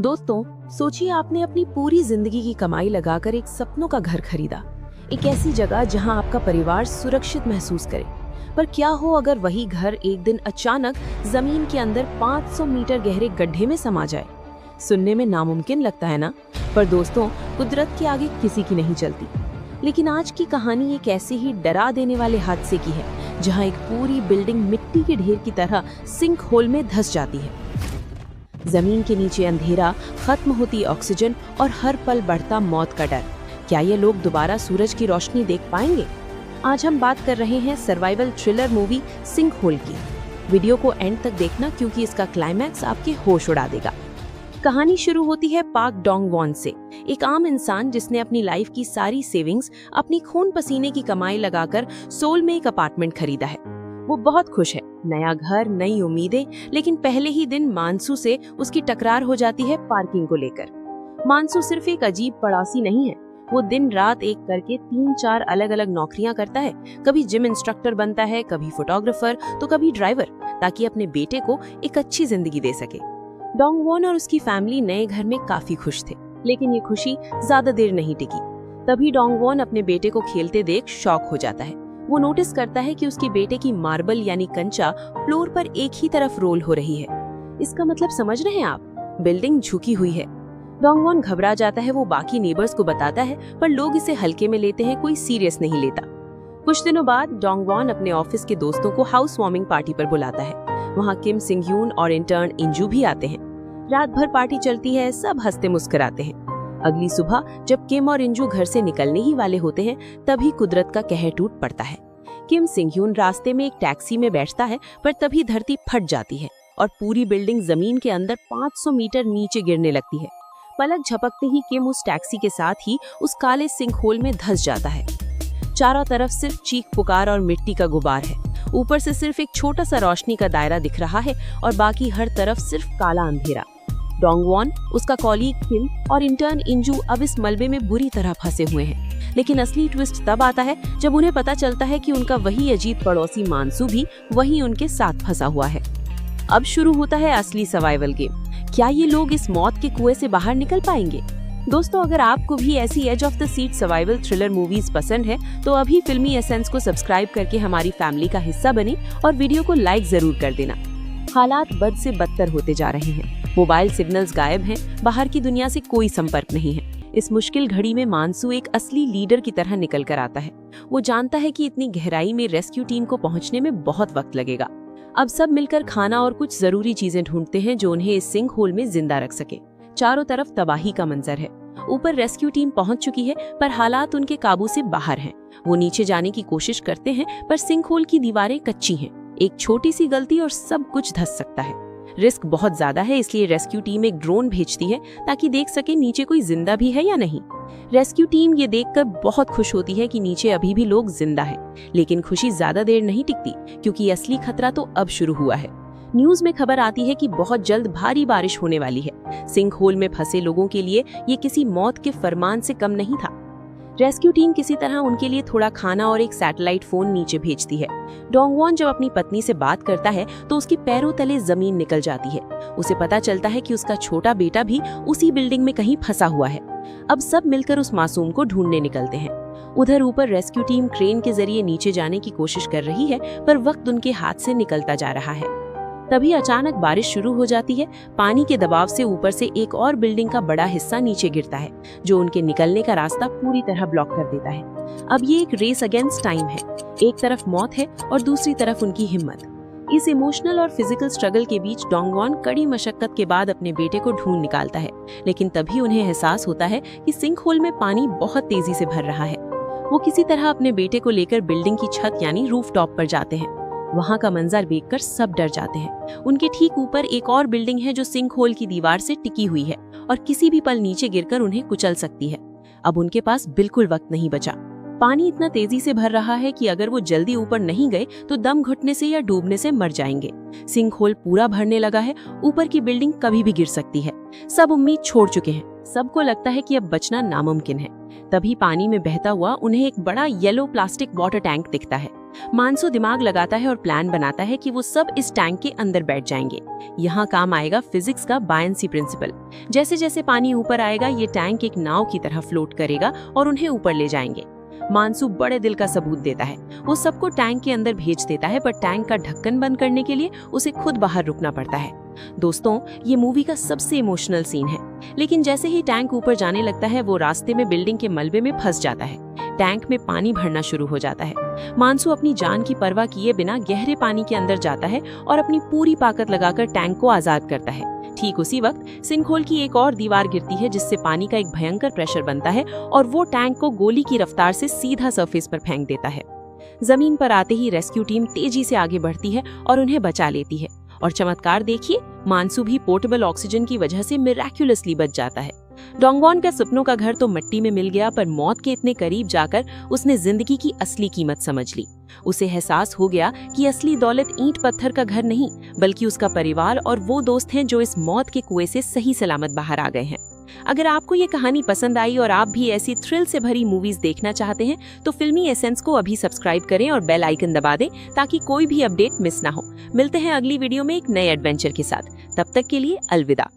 दोस्तों, सोचिए आपने अपनी पूरी जिंदगी की कमाई लगाकर एक सपनों का घर खरीदा, एक ऐसी जगह जहां आपका परिवार सुरक्षित महसूस करे। पर क्या हो अगर वही घर एक दिन अचानक जमीन के अंदर 500 मीटर गहरे गड्ढे में समा जाए। सुनने में नामुमकिन लगता है ना, पर दोस्तों कुदरत के आगे किसी की नहीं चलती। लेकिन आज की कहानी एक ऐसे ही डरा देने वाले हादसे की है, जहां एक पूरी बिल्डिंग मिट्टी के ढेर की तरह सिंक होल में धंस जाती है। जमीन के नीचे अंधेरा, खत्म होती ऑक्सीजन और हर पल बढ़ता मौत का डर। क्या ये लोग दोबारा सूरज की रोशनी देख पाएंगे? आज हम बात कर रहे हैं survival thriller movie sinkhole की। वीडियो को एंड तक देखना, क्योंकि इसका क्लाइमैक्स आपके होश उड़ा देगा। कहानी शुरू होती है पाक डोंग वॉन से, एक आम इंसान जिसने अपनी लाइफ की सारी सेविंग्स, अपनी खून पसीने की कमाई लगाकर सोल में एक अपार्टमेंट खरीदा है। वो बहुत खुश है, नया घर, नई उम्मीदें। लेकिन पहले ही दिन मानसू से उसकी टकरार हो जाती है पार्किंग को लेकर। मानसू सिर्फ एक अजीब पड़ोसी नहीं है, वो दिन रात एक करके 3-4 अलग अलग नौकरियां करता है। कभी जिम इंस्ट्रक्टर बनता है, कभी फोटोग्राफर, तो कभी ड्राइवर, ताकि अपने बेटे को एक अच्छी जिंदगी दे सके। डोंग वॉन और उसकी फैमिली नए घर में काफी खुश थे, लेकिन ये खुशी ज्यादा देर नहीं टिकी। तभी डोंग वॉन अपने बेटे को खेलते देख शॉक हो जाता है। वो नोटिस करता है कि उसके बेटे की मार्बल यानी कंचा फ्लोर पर एक ही तरफ रोल हो रही है। इसका मतलब समझ रहे हैं आप? बिल्डिंग झुकी हुई है। डोंग वॉन घबरा जाता है, वो बाकी नेबर्स को बताता है, पर लोग इसे हल्के में लेते हैं, कोई सीरियस नहीं लेता। कुछ दिनों बाद डोंग वॉन अपने ऑफिस के दोस्तों को हाउस वार्मिंग पार्टी पर बुलाता है। वहाँ किम सिंग ह्यून और इंटर्न इंजू भी आते हैं। रात भर पार्टी चलती है, सब हंसते मुस्कुराते हैं। अगली सुबह जब किम और इंजू घर से निकलने ही वाले होते हैं, तभी कुदरत का कहर टूट पड़ता है। किम सिंग ह्यून रास्ते में एक टैक्सी में बैठता है, पर तभी धरती फट जाती है और पूरी बिल्डिंग जमीन के अंदर 500 मीटर नीचे गिरने लगती है। पलक झपकते ही किम उस टैक्सी के साथ ही उस काले सिंक होल में धंस जाता है। चारों तरफ सिर्फ चीख पुकार और मिट्टी का गुबार है। ऊपर से सिर्फ एक छोटा सा रोशनी का दायरा दिख रहा है और बाकी हर तरफ सिर्फ काला अंधेरा। डोंग वॉन, उसका कॉलीग किम और इंटर्न इंजू अब इस मलबे में बुरी तरह फंसे हुए हैं। लेकिन असली ट्विस्ट तब आता है जब उन्हें पता चलता है कि उनका वही अजीब पड़ोसी मानसू भी वहीं उनके साथ फंसा हुआ है। अब शुरू होता है असली सर्वाइवल गेम। क्या ये लोग इस मौत के कुएं से बाहर निकल पाएंगे? दोस्तों, अगर आपको भी ऐसी edge of the seat survival thriller movies पसंद है, तो अभी फिल्मी एसेंस को सब्सक्राइब करके हमारी फैमिली का हिस्सा बने और वीडियो को लाइक जरूर कर देना। हालात बद से बदतर होते जा रहे हैं। मोबाइल सिग्नल्स गायब हैं, बाहर की दुनिया से कोई संपर्क नहीं है। इस मुश्किल घड़ी में मानसू एक असली लीडर की तरह निकल कर आता है। वो जानता है कि इतनी गहराई में रेस्क्यू टीम को पहुंचने में बहुत वक्त लगेगा। अब सब मिलकर खाना और कुछ जरूरी चीजें ढूंढते हैं जो उन्हें इस सिंक होल में जिंदा रख सके। चारों तरफ तबाही का मंजर है। ऊपर रेस्क्यू टीम पहुंच चुकी है, पर हालात उनके काबू से बाहर हैं। वो नीचे जाने की कोशिश करते हैं, पर सिंक होल की दीवारें कच्ची हैं। एक छोटी सी गलती और सब कुछ धंस सकता है। रिस्क बहुत ज्यादा है, इसलिए रेस्क्यू टीम एक ड्रोन भेजती है ताकि देख सके नीचे कोई जिंदा भी है या नहीं। रेस्क्यू टीम ये देखकर बहुत खुश होती है कि नीचे अभी भी लोग जिंदा हैं। लेकिन खुशी ज्यादा देर नहीं टिकती, क्योंकि असली खतरा तो अब शुरू हुआ है। न्यूज में खबर आती है कि बहुत जल्द भारी बारिश होने वाली है। सिंक होल में फंसे लोगों के लिए ये किसी मौत के फरमान से कम नहीं था। रेस्क्यू टीम किसी तरह उनके लिए थोड़ा खाना और एक सैटेलाइट फोन नीचे भेजती है। डोंग वॉन जब अपनी पत्नी से बात करता है, तो उसके पैरों तले जमीन निकल जाती है। उसे पता चलता है कि उसका छोटा बेटा भी उसी बिल्डिंग में कहीं फंसा हुआ है। अब सब मिलकर उस मासूम को ढूंढने निकलते हैं। उधर ऊपर रेस्क्यू टीम क्रेन के जरिए नीचे जाने की कोशिश कर रही है, पर वक्त उनके हाथ से निकलता जा रहा है। तभी अचानक बारिश शुरू हो जाती है। पानी के दबाव से ऊपर से एक और बिल्डिंग का बड़ा हिस्सा नीचे गिरता है, जो उनके निकलने का रास्ता पूरी तरह ब्लॉक कर देता है। अब ये एक रेस अगेंस्ट टाइम है। एक तरफ मौत है और दूसरी तरफ उनकी हिम्मत। इस इमोशनल और फिजिकल स्ट्रगल के बीच डोंग वॉन कड़ी मशक्कत के बाद अपने बेटे को ढूंढ निकालता है। लेकिन तभी उन्हें एहसास होता है कि सिंक होल में पानी बहुत तेजी से भर रहा है। वो किसी तरह अपने बेटे को लेकर बिल्डिंग की छत यानी रूफ टॉप पर जाते हैं। वहाँ का मंजर देखकर सब डर जाते हैं। उनके ठीक ऊपर एक और बिल्डिंग है जो सिंक होल की दीवार से टिकी हुई है और किसी भी पल नीचे गिरकर उन्हें कुचल सकती है। अब उनके पास बिल्कुल वक्त नहीं बचा। पानी इतना तेजी से भर रहा है कि अगर वो जल्दी ऊपर नहीं गए तो दम घुटने से या डूबने से मर जाएंगे। सिंक होल पूरा भरने लगा है, ऊपर की बिल्डिंग कभी भी गिर सकती है। सब उम्मीद छोड़ चुके हैं। सबको लगता है कि अब बचना नामुमकिन है। तभी पानी में बहता हुआ उन्हें एक बड़ा येलो प्लास्टिक वाटर टैंक दिखता है। मानसू दिमाग लगाता है और प्लान बनाता है कि वो सब इस टैंक के अंदर बैठ जाएंगे। यहाँ काम आएगा फिजिक्स का बायंसी प्रिंसिपल। जैसे जैसे पानी ऊपर आएगा ये टैंक एक नाव की तरह फ्लोट करेगा और उन्हें ऊपर ले जाएंगे। मानसू बड़े दिल का सबूत देता है। वो सबको टैंक के अंदर भेज देता है, पर टैंक का ढक्कन बंद करने के लिए उसे खुद बाहर रुकना पड़ता है। दोस्तों, ये मूवी का सबसे इमोशनल सीन है। लेकिन जैसे ही टैंक ऊपर जाने लगता है वो रास्ते में बिल्डिंग के मलबे में फंस जाता है। टैंक में पानी भरना शुरू हो जाता है। मानसू अपनी जान की परवाह किए बिना गहरे पानी के अंदर जाता है और अपनी पूरी ताकत लगाकर टैंक को आजाद करता है। ठीक उसी वक्त सिंकहोल की एक और दीवार गिरती है, जिससे पानी का एक भयंकर प्रेशर बनता है और वो टैंक को गोली की रफ्तार से सीधा सरफेस पर फेंक देता है। जमीन पर आते ही रेस्क्यू टीम तेजी से आगे बढ़ती है और उन्हें बचा लेती है। और चमत्कार देखिए, मानसू भी पोर्टेबल ऑक्सीजन की वजह से मिराक्युलसली बच जाता है। डोंगवॉन का सपनों का घर तो मिट्टी में मिल गया, पर मौत के इतने करीब जाकर उसने जिंदगी की असली कीमत समझ ली। उसे एहसास हो गया कि असली दौलत ईंट पत्थर का घर नहीं, बल्कि उसका परिवार और वो दोस्त हैं जो इस मौत के कुएं से सही सलामत बाहर आ गए हैं। अगर आपको ये कहानी पसंद आई और आप भी ऐसी थ्रिल से भरी मूवीज देखना चाहते हैं तो फिल्मी एसेंस को अभी सब्सक्राइब करें और बेल आइकन दबा दें ताकि कोई भी अपडेट मिस ना हो। मिलते हैं अगली वीडियो में एक नए एडवेंचर के साथ। तब तक के लिए अलविदा।